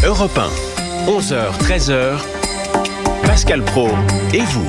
Europe 1, 11h, 13h, Pascal Praud et vous.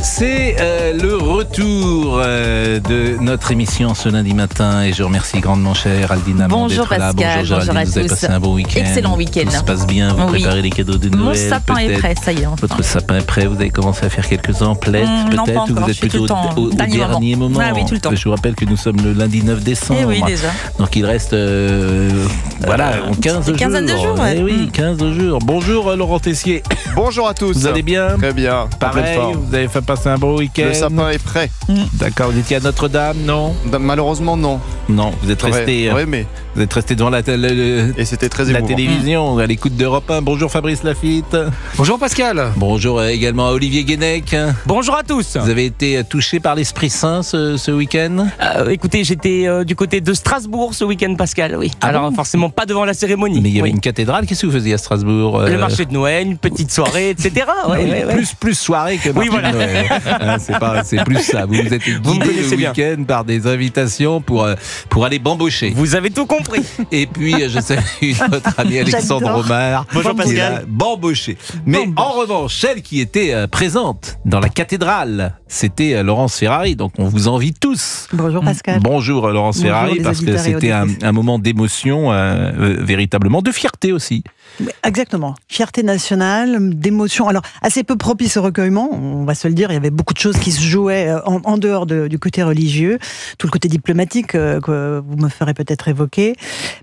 C'est le retour de notre émission ce lundi matin et je remercie grandement cher Aldina Bonjour d'être là. Pascal, bonjour bonjour à vous avez tous. passé un bon week-end. Excellent week-end. Tout se passe bien, vous préparez les cadeaux de Noël. Mon sapin est prêt, ça y est. Votre sapin est prêt, vous avez commencé à faire quelques emplettes Non, peut-être, pas ou encore, vous êtes plutôt au dernier moment. Ah oui, tout le temps. Je vous rappelle que nous sommes le lundi 9 décembre. Eh oui, déjà. Donc il reste 15 jours. Quinzaine de jours, ouais. Eh oui, 15 jours. Bonjour Laurent Tessier. Bonjour à tous. Vous allez bien? Très bien. Pareil, vous avez fait passer un bon week-end. Le sapin est prêt. D'accord, vous étiez à Notre-Dame, non? Malheureusement, non. Non, vous êtes resté. Mais. Vous êtes resté devant la Et c'était très émouvant. télévision, à l'écoute d'Europe 1. Bonjour Fabrice Lafitte. Bonjour Pascal. Bonjour également à Olivier Guénec. Bonjour à tous. Vous avez été touché par l'Esprit Saint ce week-end? Écoutez, j'étais du côté de Strasbourg ce week-end, Pascal. Oui. Ah Alors bon forcément pas devant la cérémonie. Mais il y avait Oui. une cathédrale. Qu'est-ce que vous faisiez à Strasbourg? Le marché de Noël, une petite soirée, etc. Ouais. Plus soirée que marché voilà. de Noël. Hein, c'est plus ça. Vous êtes Vous me guidé connaissez le bien. week-end par des invitations pour aller bambocher. Vous avez tout compris. Et puis, je salue notre ami Alexandre J'adore. Romard. Bonjour, qui est Pascal. là, bamboché. Mais en revanche, celle qui était présente dans la cathédrale, c'était Laurence Ferrari. Donc, on vous envie tous. Bonjour Pascal. Bonjour Laurence Bonjour, Ferrari, les parce que auditeurs et c'était auditrices. un moment d'émotion, véritablement, de fierté aussi. Exactement. Fierté nationale, d'émotion. Alors, assez peu propice au recueillement, on va se le dire. Il y avait beaucoup de choses qui se jouaient en dehors du côté religieux, tout le côté diplomatique que vous me ferez peut-être évoquer.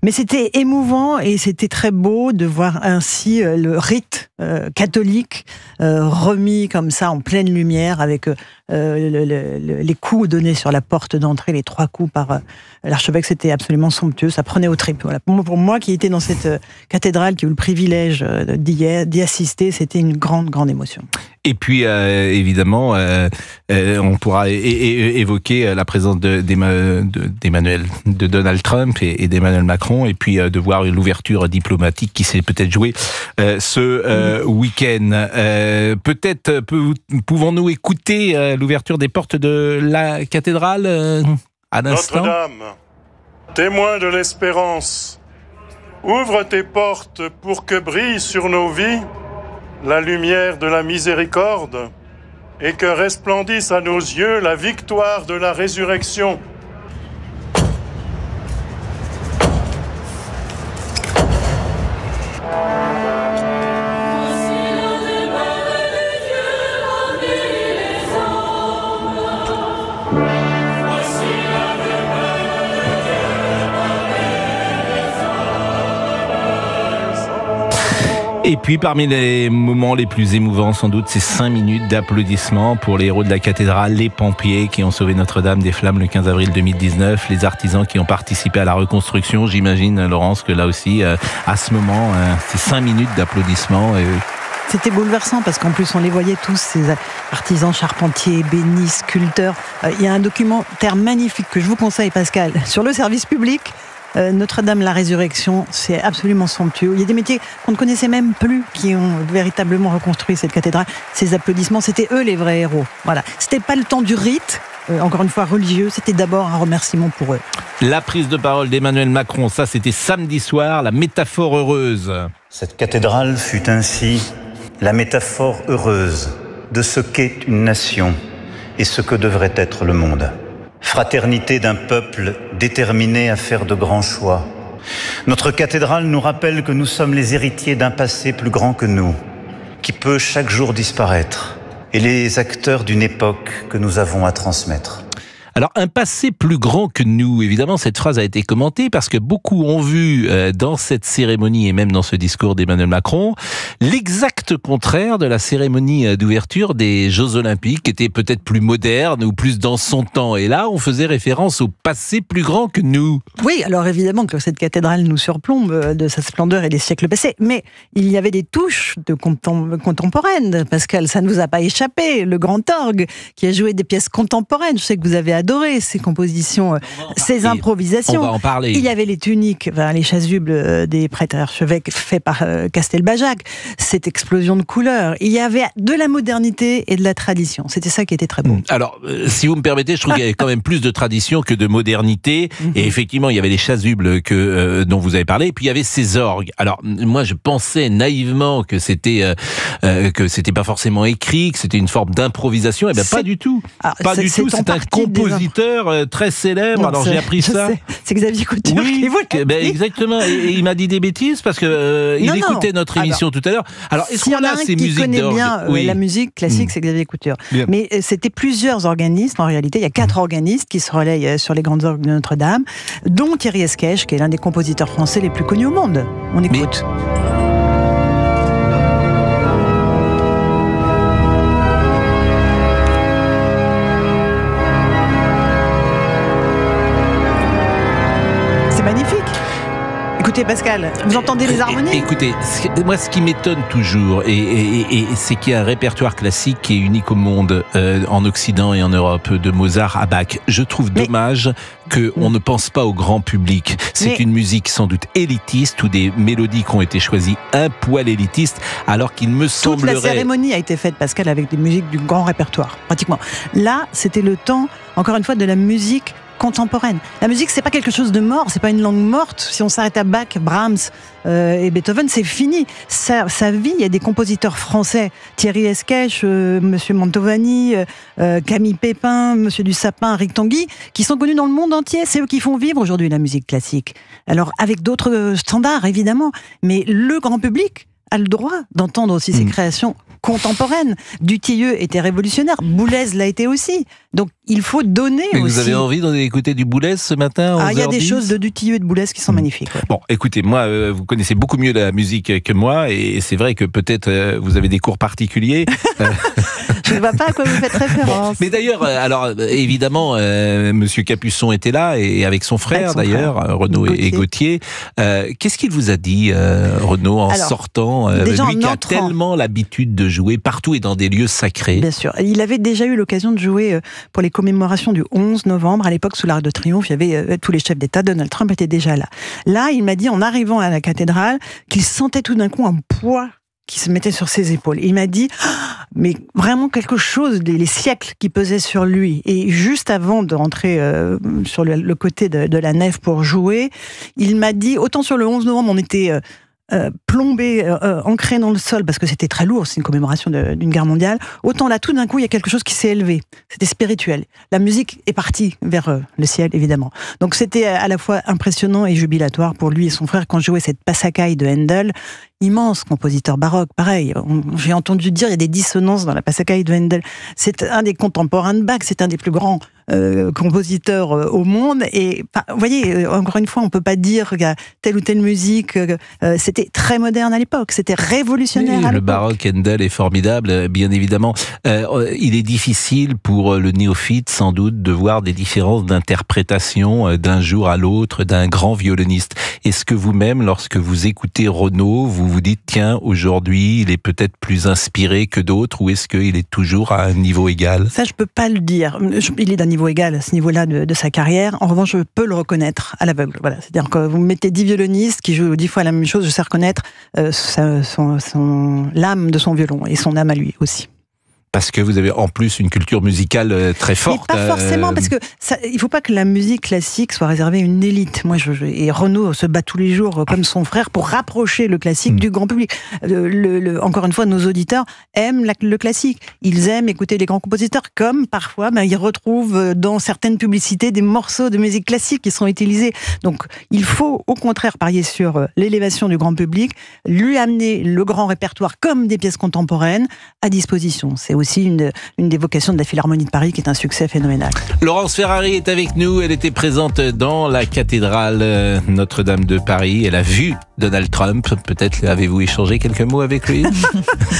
Mais c'était émouvant et c'était très beau de voir ainsi le rite catholique remis comme ça en pleine lumière avec les coups donnés sur la porte d'entrée, les 3 coups par l'archevêque. C'était absolument somptueux. Ça prenait aux tripes. Voilà. Pour moi qui étais dans cette cathédrale, qui a eu le privilège d'y assister, c'était une grande, grande émotion. Et puis, évidemment, on pourra évoquer la présence de Donald Trump et d'Emmanuel Macron, et puis de voir l'ouverture diplomatique qui s'est peut-être jouée ce week-end. Peut-être pouvons-nous écouter l'ouverture des portes de la cathédrale à l'instant? Notre-Dame, témoin de l'espérance, ouvre tes portes pour que brille sur nos vies la lumière de la miséricorde et que resplendisse à nos yeux la victoire de la résurrection. Et puis, parmi les moments les plus émouvants, sans doute, ces 5 minutes d'applaudissements pour les héros de la cathédrale, les pompiers qui ont sauvé Notre-Dame des flammes le 15 avril 2019, les artisans qui ont participé à la reconstruction. J'imagine, Laurence, que là aussi, à ce moment, ces 5 minutes d'applaudissements... C'était bouleversant parce qu'en plus on les voyait tous, ces artisans, charpentiers, bénistes, sculpteurs. Il y a un documentaire magnifique que je vous conseille, Pascal, sur le service public. Notre-Dame, la résurrection, c'est absolument somptueux. Il y a des métiers qu'on ne connaissait même plus qui ont véritablement reconstruit cette cathédrale. Ces applaudissements, c'était eux les vrais héros. Voilà. C'était pas le temps du rite, encore une fois religieux, c'était d'abord un remerciement pour eux. La prise de parole d'Emmanuel Macron, ça c'était samedi soir, la métaphore heureuse. Cette cathédrale fut ainsi la métaphore heureuse de ce qu'est une nation et ce que devrait être le monde. Fraternité d'un peuple déterminé à faire de grands choix. Notre cathédrale nous rappelle que nous sommes les héritiers d'un passé plus grand que nous, qui peut chaque jour disparaître, et les acteurs d'une époque que nous avons à transmettre. Alors, un passé plus grand que nous, évidemment, cette phrase a été commentée parce que beaucoup ont vu dans cette cérémonie et même dans ce discours d'Emmanuel Macron l'exact contraire de la cérémonie d'ouverture des Jeux Olympiques, qui était peut-être plus moderne ou plus dans son temps. Et là, on faisait référence au passé plus grand que nous. Oui, alors évidemment que cette cathédrale nous surplombe de sa splendeur et des siècles passés, mais il y avait des touches de contemporaines, Pascal, ça ne vous a pas échappé, le grand orgue qui a joué des pièces contemporaines, je sais que vous avez adoré adoré ses compositions, ses improvisations. On va en parler. Il y avait les tuniques, les chasubles des prêtres archevêques faits par Castelbajac, cette explosion de couleurs. Il y avait de la modernité et de la tradition. C'était ça qui était très beau. Alors, si vous me permettez, je trouve qu'il y avait quand même plus de tradition que de modernité. Et effectivement, il y avait les chasubles dont vous avez parlé. Et puis, il y avait ces orgues. Alors, moi, je pensais naïvement que c'était pas forcément écrit, que c'était une forme d'improvisation. Eh bien, pas du tout. Alors, pas du tout. C'est un compositeur très célèbre. Alors, j'ai appris ça. C'est Xavier Couture qui vous l'a dit. Exactement. Et il m'a dit des bêtises parce que il écoutait notre émission tout à l'heure. Alors, est-ce qu'on a ces musiques d'orgue? Qui connaît bien la musique classique, c'est Xavier Couture. Bien. Mais c'était plusieurs organistes. En réalité, il y a 4 organistes qui se relayent sur les grandes orgues de Notre-Dame, dont Thierry Esquèche, qui est l'un des compositeurs français les plus connus au monde. On écoute. C'est magnifique. Écoutez Pascal, vous entendez les harmonies? Écoutez, moi ce qui m'étonne toujours, et c'est qu'il y a un répertoire classique qui est unique au monde, en Occident et en Europe, de Mozart à Bach. Je trouve dommage qu'on ne pense pas au grand public. C'est une musique sans doute élitiste, ou des mélodies qui ont été choisies un poil élitistes, alors qu'il me semblerait... Toute la cérémonie a été faite, Pascal, avec des musiques du grand répertoire, pratiquement. Là, c'était le temps, encore une fois, de la musique contemporaine. La musique, c'est pas quelque chose de mort, c'est pas une langue morte. Si on s'arrête à Bach, Brahms et Beethoven, c'est fini. Sa vie, il y a des compositeurs français, Thierry Esquèche, Monsieur Mantovani, Camille Pépin, Monsieur Dussapin, Rick Tanguy, qui sont connus dans le monde entier. C'est eux qui font vivre aujourd'hui la musique classique. Alors, avec d'autres standards, évidemment, mais le grand public a le droit d'entendre aussi ces créations contemporaines. Dutilleux était révolutionnaire, Boulez l'a été aussi. Donc il faut donner aussi. Vous avez envie d'écouter du Boulez ce matin? Il y a des choses de Dutilleux et de Boulez qui sont magnifiques. Ouais. Bon, écoutez, moi, vous connaissez beaucoup mieux la musique que moi, et c'est vrai que peut-être vous avez des cours particuliers. Je ne vois pas à quoi vous faites référence. Mais d'ailleurs, alors évidemment, Monsieur Capuçon était là, et avec son frère d'ailleurs, Renaud et Gauthier. Qu'est-ce qu'il vous a dit, Renaud, en sortant, lui qui a tellement l'habitude de jouer partout et dans des lieux sacrés? Bien sûr. Il avait déjà eu l'occasion de jouer pour les commémorations du 11 novembre. À l'époque, sous l'Arc de Triomphe, il y avait tous les chefs d'État. Donald Trump était déjà là. Là, il m'a dit, en arrivant à la cathédrale, qu'il sentait tout d'un coup un poids qui se mettait sur ses épaules. Et il m'a dit, mais vraiment quelque chose, les siècles qui pesaient sur lui. Et juste avant de rentrer sur le côté de la nef pour jouer, il m'a dit, autant sur le 11 novembre, on était... plombé, ancré dans le sol, parce que c'était très lourd, c'est une commémoration d'une guerre mondiale, autant là, tout d'un coup, il y a quelque chose qui s'est élevé. C'était spirituel. La musique est partie vers le ciel, évidemment. Donc c'était à la fois impressionnant et jubilatoire pour lui et son frère quand jouait cette Passacaille de Handel, immense compositeur baroque, pareil. J'ai entendu dire, il y a des dissonances dans la Passacaille de Handel. C'est un des contemporains de Bach, c'est un des plus grands compositeurs au monde. Et vous voyez, encore une fois, on peut pas dire qu'il y a telle ou telle musique. C'était très moderne à l'époque, c'était révolutionnaire à l'époque. Le baroque, Handel est formidable, bien évidemment. Il est difficile pour le néophyte, sans doute, de voir des différences d'interprétation d'un jour à l'autre d'un grand violoniste. Est-ce que vous-même, lorsque vous écoutez Renaud, vous vous dites, tiens, aujourd'hui, il est peut-être plus inspiré que d'autres, ou est-ce qu'il est toujours à un niveau égal? Ça, je peux pas le dire. Il est d'un niveau égal à ce niveau-là de sa carrière. En revanche, je peux le reconnaître à l'aveugle. Voilà. C'est-à-dire que vous mettez 10 violonistes qui jouent 10 fois la même chose, je sais reconnaître l'âme de son violon et son âme à lui aussi. Parce que vous avez en plus une culture musicale très forte. Mais pas forcément, parce que il ne faut pas que la musique classique soit réservée à une élite. Moi, et Renaud se bat tous les jours, comme son frère, pour rapprocher le classique du grand public. Encore une fois, nos auditeurs aiment le classique. Ils aiment écouter les grands compositeurs, comme parfois, ils retrouvent dans certaines publicités des morceaux de musique classique qui sont utilisés. Donc, il faut au contraire parier sur l'élévation du grand public, lui amener le grand répertoire comme des pièces contemporaines à disposition. C'est aussi une des vocations de la Philharmonie de Paris qui est un succès phénoménal. Laurence Ferrari est avec nous, elle était présente dans la cathédrale Notre-Dame de Paris, elle a vu Donald Trump, peut-être avez-vous échangé quelques mots avec lui?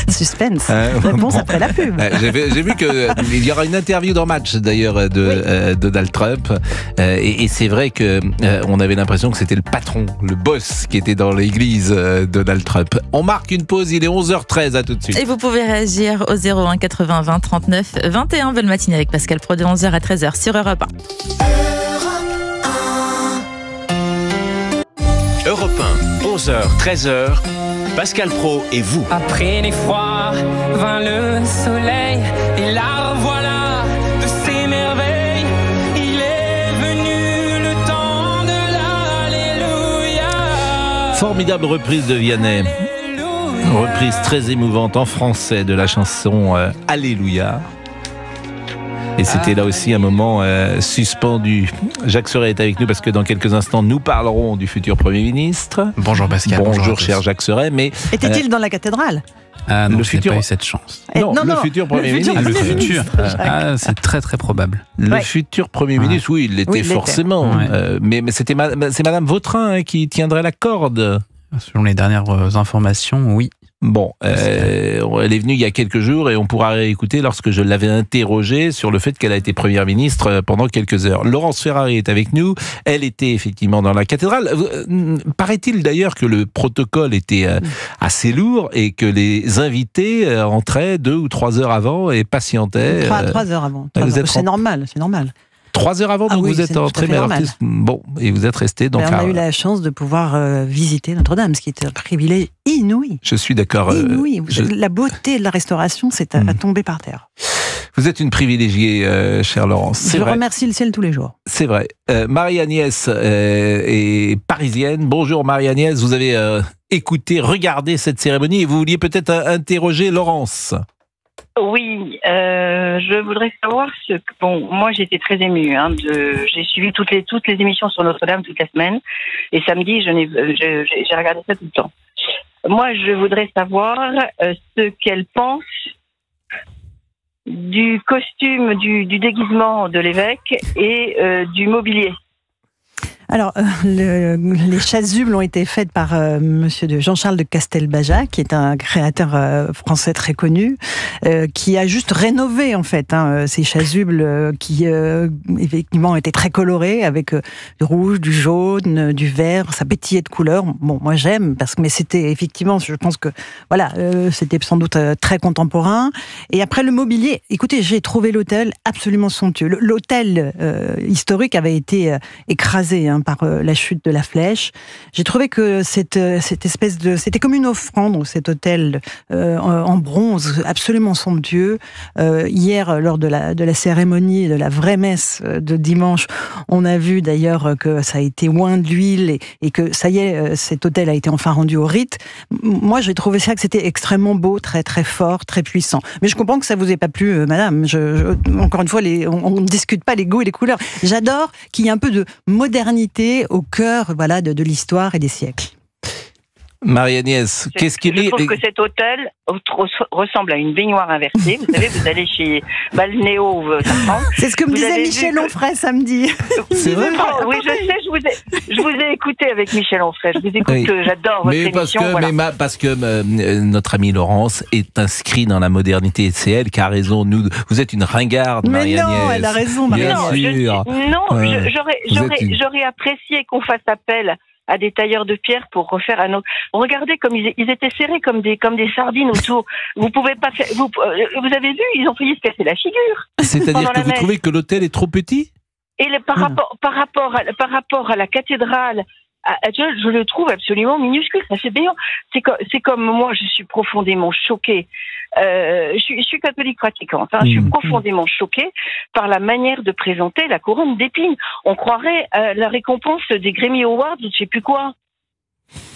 Suspense. Réponse bon. après la pub. J'ai vu qu'il y aura une interview dans Match d'ailleurs de Donald Trump et c'est vrai que on avait l'impression que c'était le patron, le boss qui était dans l'église Donald Trump. On marque une pause, il est 11h13, à tout de suite. Et vous pouvez réagir au 01 80 20 39 21. Belle matinée avec Pascal Pro de 11h à 13h sur Europe 1. Europe 1, 11h, 13h, Pascal Pro et vous. Après les froids, vint le soleil, et la revoilà de ses merveilles. Il est venu le temps de l'Alléluia. Formidable reprise de Vianney. Reprise très émouvante en français de la chanson Alléluia. Et c'était là aussi un moment suspendu. Jacques Serret est avec nous parce que dans quelques instants, nous parlerons du futur Premier ministre. Bonjour Pascal. Bonjour cher Jacques Serret. Mais Était-il dans la cathédrale? non, le je futur- n'ai pas eu cette chance. non, le futur Premier ministre. Le Premier futur, ministre, c'est très très probable. Le Ouais. futur Premier ministre, oui, il l'était Oui, il l'était. forcément. Ouais. Mais c'est Madame Vautrin qui tiendrait la corde. Selon les dernières informations, oui. Bon, elle est venue il y a quelques jours et on pourra réécouter lorsque je l'avais interrogée sur le fait qu'elle a été première ministre pendant quelques heures. Laurence Ferrari est avec nous. Elle était effectivement dans la cathédrale. Paraît-il d'ailleurs que le protocole était assez lourd et que les invités entraient 2 ou 3 heures avant et patientaient. 3 heures avant. vous êtes C'est normal, c'est normal. 3 heures avant, Ah donc oui, vous êtes c'est tout à entré, fait mais alors normal. bon, et vous êtes resté donc. On a eu la chance de pouvoir visiter Notre-Dame, ce qui était un privilège inouï. Je suis d'accord. Inouï. La beauté de la restauration, c'est à tomber par terre. Vous êtes une privilégiée, chère Laurence. C'est Je vrai. remercie le ciel tous les jours. C'est vrai. Marie-Agnès est parisienne. Bonjour Marie-Agnès, vous avez écouté, regardé cette cérémonie et vous vouliez peut-être interroger Laurence. Oui, je voudrais savoir ce que... Bon, moi j'étais très émue. J'ai suivi toutes les émissions sur Notre-Dame toute la semaine. Et samedi, j'ai regardé ça tout le temps. Moi, je voudrais savoir ce qu'elle pense du costume, du déguisement de l'évêque et du mobilier. Alors, les chasubles ont été faites par monsieur Jean-Charles de Castelbajac, qui est un créateur français très connu, qui a juste rénové en fait ces chasubles qui effectivement étaient très colorés avec du rouge, du jaune, du vert, ça pétillait de couleurs. Bon, moi j'aime mais c'était effectivement, je pense que voilà, c'était sans doute très contemporain. Et après le mobilier, écoutez, j'ai trouvé l'hôtel absolument somptueux. L'hôtel historique avait été écrasé par la chute de la flèche. J'ai trouvé que cette espèce de... C'était comme une offrande, cet hôtel en bronze, absolument somptueux. Hier, lors de la cérémonie, de la vraie messe de dimanche, on a vu d'ailleurs que ça a été oint d'huile et que ça y est, cet hôtel a été enfin rendu au rite. Moi, j'ai trouvé ça que c'était extrêmement beau, très très fort, très puissant. Mais je comprends que ça vous ait pas plu, madame. Encore une fois, on ne discute pas les goûts et les couleurs. J'adore qu'il y ait un peu de modernité au cœur de l'histoire et des siècles. Marie-Agnès, qu'est-ce qui Je trouve que cet hôtel ressemble à une baignoire inversée. Vous savez, vous allez chez Balnéo, ça ressemble. C'est ce que me Vous disait avez Michel vu Onfray samedi. C'est vrai? Oui, je sais, je vous ai écouté avec Michel Onfray. Je vous écoute, Oui. j'adore votre émission. Parce que notre amie Laurence est inscrite dans la modernité. C'est elle qui a raison. Vous êtes une ringarde, Mais Marie-Agnès. non, elle a raison, Bien Marie-Agnès. sûr. J'aurais apprécié qu'on fasse appel à des tailleurs de pierre pour refaire un autre. Regardez comme ils étaient serrés comme des sardines autour. Vous pouvez pas faire. Vous avez vu, ils ont failli se casser la figure. C'est-à-dire que vous trouvez que l'hôtel est trop petit? Et par rapport à la cathédrale, je le trouve absolument minuscule. Ça fait béant. C'est comme moi, je suis profondément choquée. Je suis catholique pratiquante. Je suis profondément choquée par la manière de présenter la couronne d'épines. On croirait la récompense des Grammy Awards, je ne sais plus quoi.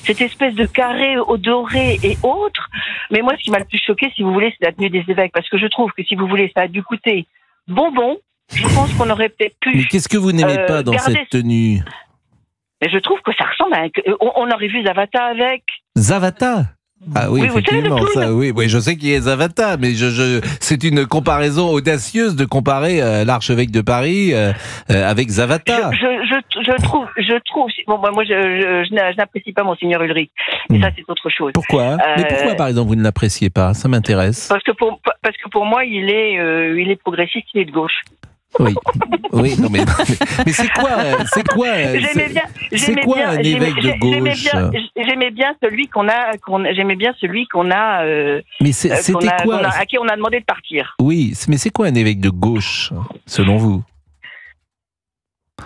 Cette espèce de carré au doré et autres. Mais moi, ce qui m'a le plus choqué, si vous voulez, c'est la tenue des évêques, parce que je trouve que si vous voulez, ça a dû coûter bonbon. Je pense qu'on aurait peut-être pu. Mais qu'est-ce que vous n'aimez pas dans cette tenue? Mais je trouve que ça ressemble à on aurait vu Zavata avec. Zavata? Ah oui, Oui, vous savez, effectivement, le clown. ça, oui, je sais qui est Zavata, mais c'est une comparaison audacieuse de comparer l'archevêque de Paris avec Zavata. Je trouve. Bon, moi, je n'apprécie pas Monseigneur Ulrich. Et ça, c'est autre chose. Pourquoi Mais pourquoi, par exemple, vous ne l'appréciez pas? Ça m'intéresse. Parce que pour moi, il est progressiste, il est de gauche. Oui, oui, non mais c'est quoi un évêque de gauche? J'aimais bien celui qu'on a. Mais c'était quoi à qui on a demandé de partir. Oui, mais c'est quoi un évêque de gauche, selon vous?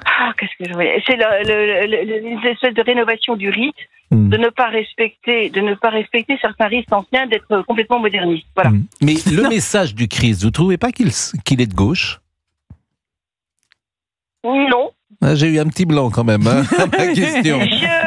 Ah, qu'est-ce que je voulais. C'est une espèce de rénovation du rite, de ne pas respecter certains rites anciens, d'être complètement moderniste. Voilà. Mais le message du Christ, vous trouvez pas qu'il est de gauche? Non. Ah, j'ai eu un petit blanc quand même, hein, à ma question.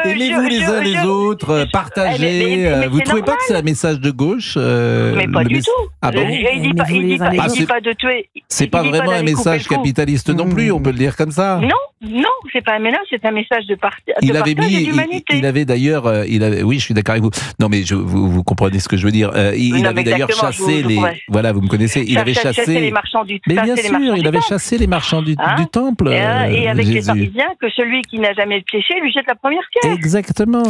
Aimez-vous les uns les autres, partagez. Vous trouvez pas que c'est un message de gauche Mais pas du tout. Ah bon? Il dit pas de tuer. C'est pas vraiment un message capitaliste non plus, on peut le dire comme ça. Non, c'est pas un mélange, c'est un message de partage et d'humanité. Il avait d'ailleurs, oui, je suis d'accord avec vous. Non, mais vous comprenez ce que je veux dire. Il avait d'ailleurs chassé les. Voilà, vous me connaissez. Il avait chassé les marchands du. Mais bien sûr, il avait chassé les marchands du temple. Et avec les Parisiens, que celui qui n'a jamais péché lui jette la première pierre. Exactement.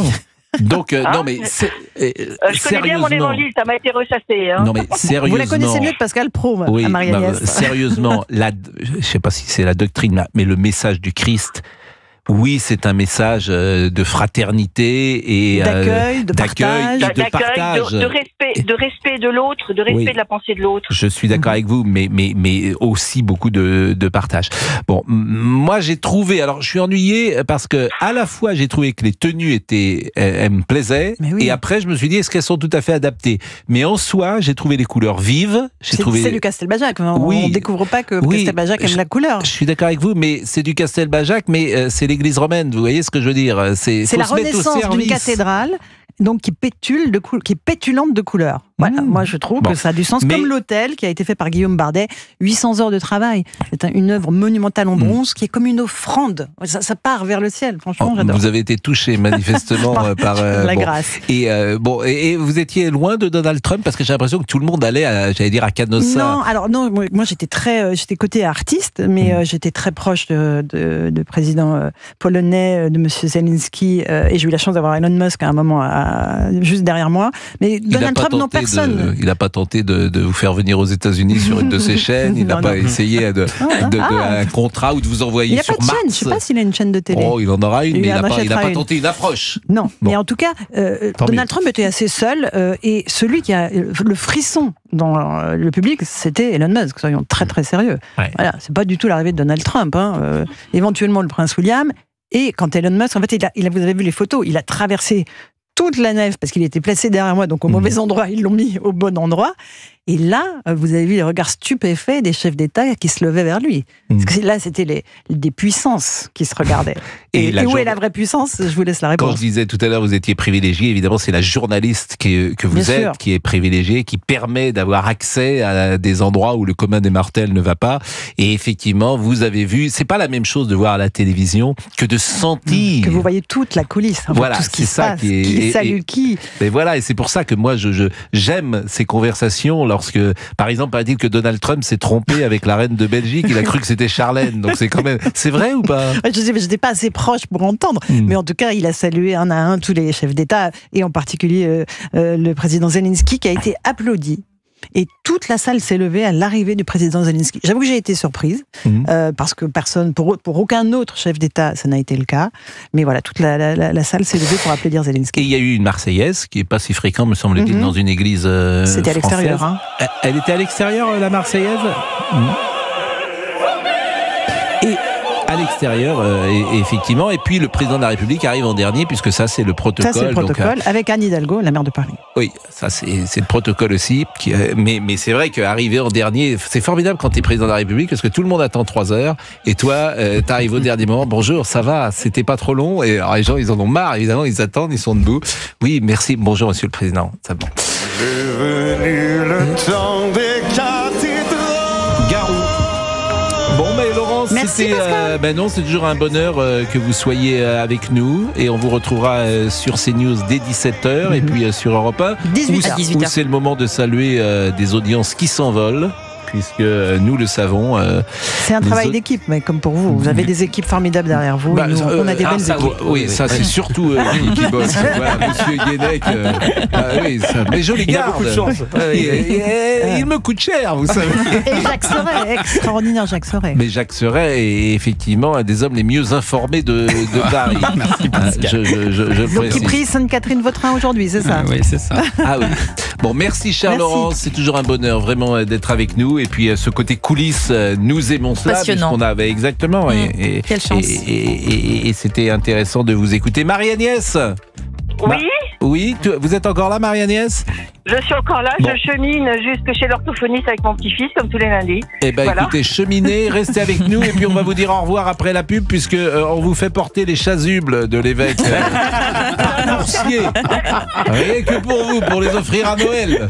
Donc, non mais je connais bien mon évangile, ça m'a été ressassé. Hein. Non mais sérieusement. Vous la connaissez mieux que Pascal Pro, oui, Marie-Agnès. Sérieusement, je sais pas si c'est la doctrine, mais le message du Christ. Oui, c'est un message de fraternité et d'accueil, de partage, de respect de l'autre, de respect de la pensée de l'autre. Je suis d'accord avec vous, mais aussi beaucoup de partage. Bon, moi j'ai trouvé, alors je suis ennuyé parce que à la fois j'ai trouvé que les tenues elles me plaisaient, et après je me suis dit est-ce qu'elles sont tout à fait adaptées. Mais en soi, j'ai trouvé les couleurs vives. C'est du Castelbajac. On ne découvre pas que Castelbajac aime la couleur. Je suis d'accord avec vous, mais c'est du Castelbajac, mais c'est l'Église romaine. Vous voyez ce que je veux dire? C'est la renaissance d'une cathédrale. Donc qui est pétulante de couleurs. Voilà, moi je trouve que ça a du sens. Comme l'hôtel qui a été fait par Guillaume Bardet, 800 heures de travail. C'est une œuvre monumentale en bronze qui est comme une offrande. Ça part vers le ciel. Franchement, j'adore. Vous avez été touché manifestement par la grâce. Et vous étiez loin de Donald Trump parce que j'ai l'impression que tout le monde allait, à Canossa. Non, alors non, moi j'étais côté artiste, mais j'étais très proche de président polonais, de Monsieur Zelensky, et j'ai eu la chance d'avoir Elon Musk à un moment juste derrière moi. Mais Donald Trump, non, personne. Il n'a pas tenté de vous faire venir aux États-Unis sur une de ses chaînes. Il n'a pas essayé un contrat ou de vous envoyer sur Mars. Il n'a pas de chaîne. Je ne sais pas s'il a une chaîne de télé. Oh, il en aura une, mais il n'a pas tenté une approche. Non, mais en tout cas, Donald Trump était assez seul. Et celui qui a le frisson dans le public, c'était Elon Musk. Soyons très très sérieux. Ouais. Voilà, c'est pas du tout l'arrivée de Donald Trump. Éventuellement le prince William. Et quand Elon Musk, en fait, vous avez vu les photos, il a traversé toute la nef parce qu'il était placé derrière moi, donc au mauvais endroit, ils l'ont mis au bon endroit. Et là, vous avez vu les regards stupéfaits des chefs d'État qui se levaient vers lui. Parce que là, c'était des puissances qui se regardaient. Et où est la vraie puissance? Je vous laisse la réponse. Quand je disais tout à l'heure, vous étiez privilégié, évidemment, c'est la journaliste que vous êtes qui est privilégiée, qui permet d'avoir accès à des endroits où le commun des mortels ne va pas. Et effectivement, vous avez vu, c'est pas la même chose de voir à la télévision que de sentir. Que vous voyez toute la coulisse, voilà, tout ce qui se passe, qui salue qui. Et voilà, et c'est pour ça que moi, j'aime ces conversations lorsque, par exemple, paraît-il que Donald Trump s'est trompé avec la reine de Belgique, il a cru que c'était Charlène. Donc c'est quand même, c'est vrai ou pas? Je sais, j'étais pas assez proche pour entendre, mais en tout cas, il a salué un à un tous les chefs d'État, et en particulier le président Zelensky, qui a été applaudi. Et toute la salle s'est levée à l'arrivée du président Zelensky. J'avoue que j'ai été surprise, parce que personne, pour aucun autre chef d'État, ça n'a été le cas. Mais voilà, toute la salle s'est levée pour applaudir Zelensky. Et il y a eu une Marseillaise, qui n'est pas si fréquente, me semble-t-il, dans une église C'était à l'extérieur. Hein. Elle était à l'extérieur, la Marseillaise? Et à l'extérieur, effectivement. Et puis le président de la République arrive en dernier, puisque ça, c'est le protocole. Ça, c'est le protocole, donc, avec Anne Hidalgo, la maire de Paris. Oui, ça, c'est le protocole aussi. Mais c'est vrai qu'arriver en dernier, c'est formidable quand tu es président de la République, parce que tout le monde attend 3 heures, et toi, tu arrives au dernier moment. Bonjour, ça va, c'était pas trop long. Et alors, les gens, ils en ont marre, évidemment, ils attendent, ils sont debout. Oui, merci. Bonjour, monsieur le président. Ça va. J'ai venu le temps des cathédrales. Garou. Bon, mais Laurence, Merci, Pascal. Non, c'est toujours un bonheur que vous soyez avec nous et on vous retrouvera sur CNews dès 17h et puis sur Europe 1 18h. où c'est le moment de saluer des audiences qui s'envolent. Puisque nous le savons. C'est un travail d'équipe, mais comme pour vous. Vous avez des équipes formidables derrière vous. Bah, nous, on a des belles équipes. Oui, ça c'est surtout lui qui bosse. Voilà, Monsieur Guénec. Mais je les garde. Il a beaucoup de chance. Il me coûte cher, vous savez. Et Jacques Serret, extraordinaire Jacques Serret. Mais Jacques Serret est effectivement un des hommes les mieux informés de Paris. Merci Pascal. Je Donc il prie Sainte-Catherine-Vautrin aujourd'hui, c'est ça? Oui, c'est ça. Ah oui. Bon, merci cher Laurence, c'est toujours un bonheur vraiment d'être avec nous. Et puis ce côté coulisses, nous aimons cela. Passionnant. Puisqu'on avait exactement. Quelle chance. Et c'était intéressant de vous écouter. Marie-Agnès. Oui, Oui, vous êtes encore là, Marie-Agnès? je suis encore là, Bon. je chemine jusque chez l'orthophoniste avec mon petit-fils, comme tous les lundis. Eh ben, Voilà. écoutez, cheminez, restez avec nous et puis on va vous dire au revoir après la pub puisque on vous fait porter les chasubles de l'évêque Boursier. Rien que pour vous, pour les offrir à Noël.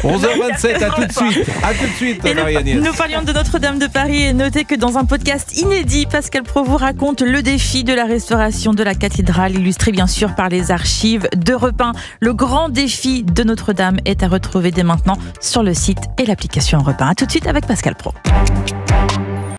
11h27, à tout de suite. À tout de suite, Et Marie-Agnès. nous parlions de Notre-Dame de Paris et notez que dans un podcast inédit, Pascal Praud vous raconte le défi de la restauration de la cathédrale, illustré bien sûr par les archives d'Europe 1. Le grand défi de Notre-Dame est à retrouver dès maintenant sur le site et l'application Europe 1. À tout de suite avec Pascal Praud.